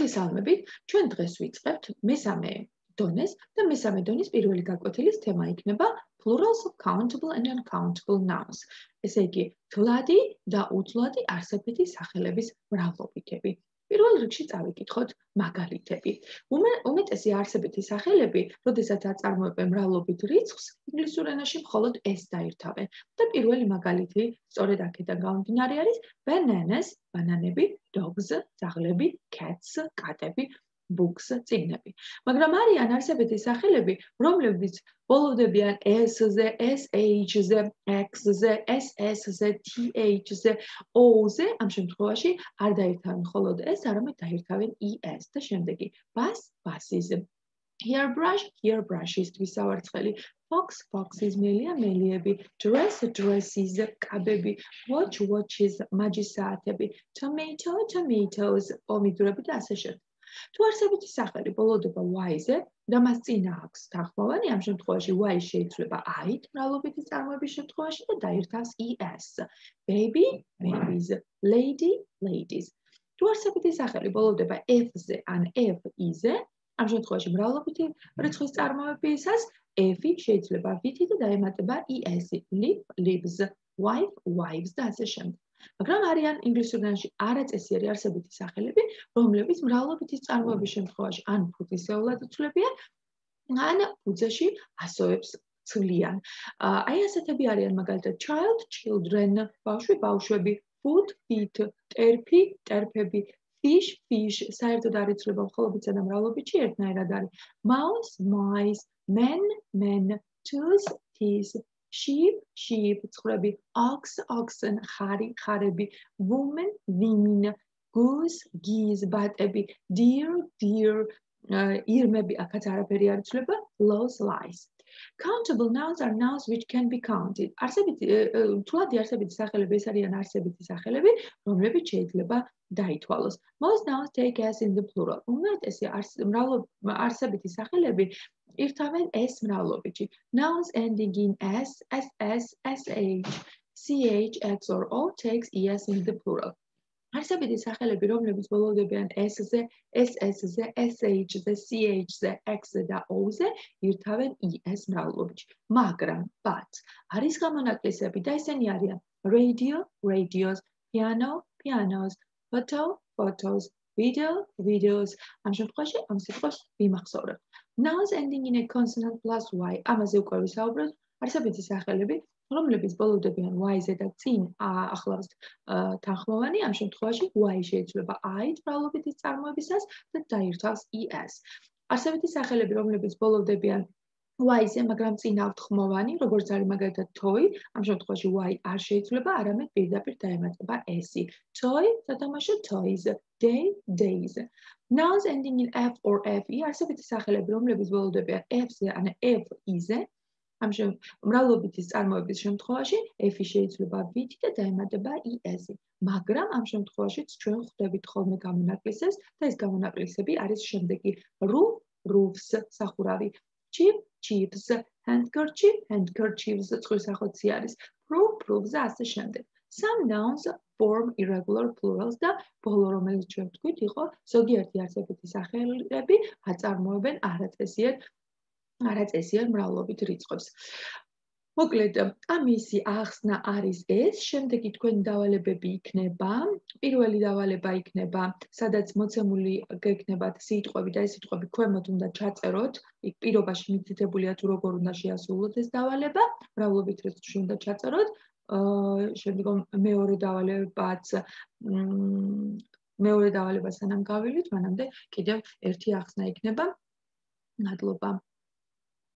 მოგესალმებით, ჩვენ დღეს ვიწყებთ მესამე დონეს და მესამე დონის პირველი გაკვეთილის თემა იქნება plurals of countable and uncountable nouns. ესე იგი, თვლადი და უთვლადი არსებითი სახელების მრავლობითები. პირველ რიგში წავიკითხოთ მაგალითები. უმეტესი არსებითი სახელები, როდესაც აწარმოებენ მრავლობით რიცხვს, ინგლისურ ენაში მხოლოდ ეს დაირთავენ. და პირველი მაგალითი სწორედ აქედან გამომდინარე არის bananas, ბანანები, dogs, ძაღლები, cats, კატები, books, წიგნები. მაგრამ არიან არსებითი სახელები, რომლებიც ბოლოვდებიან s-ზე, sh-ზე, x-ზე, ss-ზე, th-ზე, o-ზე, ამ შემთხვევაში არ დაირთავენ მხოლოდ ეს, არამედ დაირთავენ es და შემდეგი bus, buses, hairbrush, hairbrushes, თვისავარცხელი, fox, foxes, მელია, მელიები, dress, dresses, კაბები, watch, watches, მაჯისაათები, tomato, tomatoes, პომიდორები და ასე შემდეგ. თუ არსებითი სახელი ბოლოვდება y-ზე და მას წინა აქვს თანხმოვანი, ამ შემთხვევაში y შეიძლება i-ით მრავლობითი წარმოების შემთხვევაში და დაირთავს es. Baby, babies, lady, ladies. თუ არსებითი სახელი ბოლოვდება f-ზე ან f-ზე, ამ შემთხვევაში მრავლობითი რიცხვის წარმოებისას f-ი შეიძლება v-ით და დაემატება es-ი, live, lives, wife, wives და ასე შემდეგ. მაგრამ არიან ინგლისურ ენაში არაწესიერი არსებითი სახელები, რომლებიც მრავლობითის წარმოების შემთხვევაში ან ფუთისეულად იცვლებიან, ან ფუძეში ასოებს ცვლიან. აი ასეთები არიან მაგალითად child, children, ბავშვი, ბავშვები, food, feet, ტერფი, ტერფები, fish, fish, საერთოდ არ იცვლება მხოლობიცა და მრავლობითში, ერთნაირად არის mouse, mice, men, men, tooth, teeth, sheep, sheep, ცხრები, ox, oxen, ხარი, ხარები, woman, women, goose, geese, ბატები, deer, deer, ირმები, აქაც არაფერი არ იცვლება, lows, lies. Countable nouns are nouns which can be counted. თვლადი არსებითი სახელები ეს არიან არსებითი სახელები, რომლებიც შეიძლება დაითვალოს. Most nouns take s in the plural. უმეტესი არსებითი სახელები ირთავენ s მრავლობითში. Nouns ending in s, ss, sh, ch, x or o takes es in the plural. არსებითი სახელები, რომლებიც ბოლოვდებიან s-ზე, ss-ზე, sh-ზე, ch-ზე, x-ზე და o-ზე, ირთავენ es მრავლობითში. მაგრამ, but, არის გამონაკლისები და ესენი არიან radio, radios, piano, pianos, photo, photos, video, videos. ამ შემთხვევაში ამ სიტყვას ვიმახსოვრებ. Nouns ending in a consonant plus y. ამაზე უკვე ვისაუბრეთ. არსებითი სახელები, რომლებიც ბოლოვდებიან y-ზე და წინ ახლავს თანხმოვანი, ამ შემთხვევაში y შეიძლება i-ით მრავლობითის წარმოებისას და დაირთავს es. არსებითი სახელები, რომლებიც ბოლოვდებიან y-ზე, მაგრამ წინ აქვთ ხმოვანი, როგორც არის მაგალითად toy, ამ შემთხვევაში y არ შეიძლება, არამედ პირდაპირ დაემატება s-ი. Toy, სათამაშო toys, day, days. Nouns ending in f or fe, არსებითი სახელები, რომლებიც ბოლოვდებიან f-ზე ან f-ზე, ამ მრავლობითის წარმოების შემთხვევაში f-ი შეიძლება v-ით და დაემატება es-ი. მაგრამ ამ შემთხვევაშიც ჩვენ ხვდებით ხოლმე გამონაკლისებს და ეს გამონაკლისები არის შემდეგი: roof, roofs, სახურავი, chip, chips, handkerchief, handkerchiefs, წყვილ სახოცი არის, proof, proofs და ასე შემდეგ. Some nouns form irregular plurals და ბოლო რომელიც ჩვენ ვთქვით იყო ზოგიერთი არსებითი სახელები აწარმოებენ არაწესიერ მრავლობით რიცხვებს. მოკლედ, ამისი ახსნა არის ეს, შემდეგი თქვენი დავალებები იქნება, პირველი დავალება იქნება, სადაც მოცემული გექნებათ სიტყვები და ეს სიტყვები ქვემოთ უნდა ჩაწეროთ, იქ პირობაში მითითებულია თუ როგორ უნდა შეასრულოთ ეს დავალება, მრავლობით რიცხვში უნდა ჩაწეროთ, შემდგომ მეორე დავალება სანამ გავილით, მანამდე კიდევ ერთი ახსნა იქნება. მადლობა.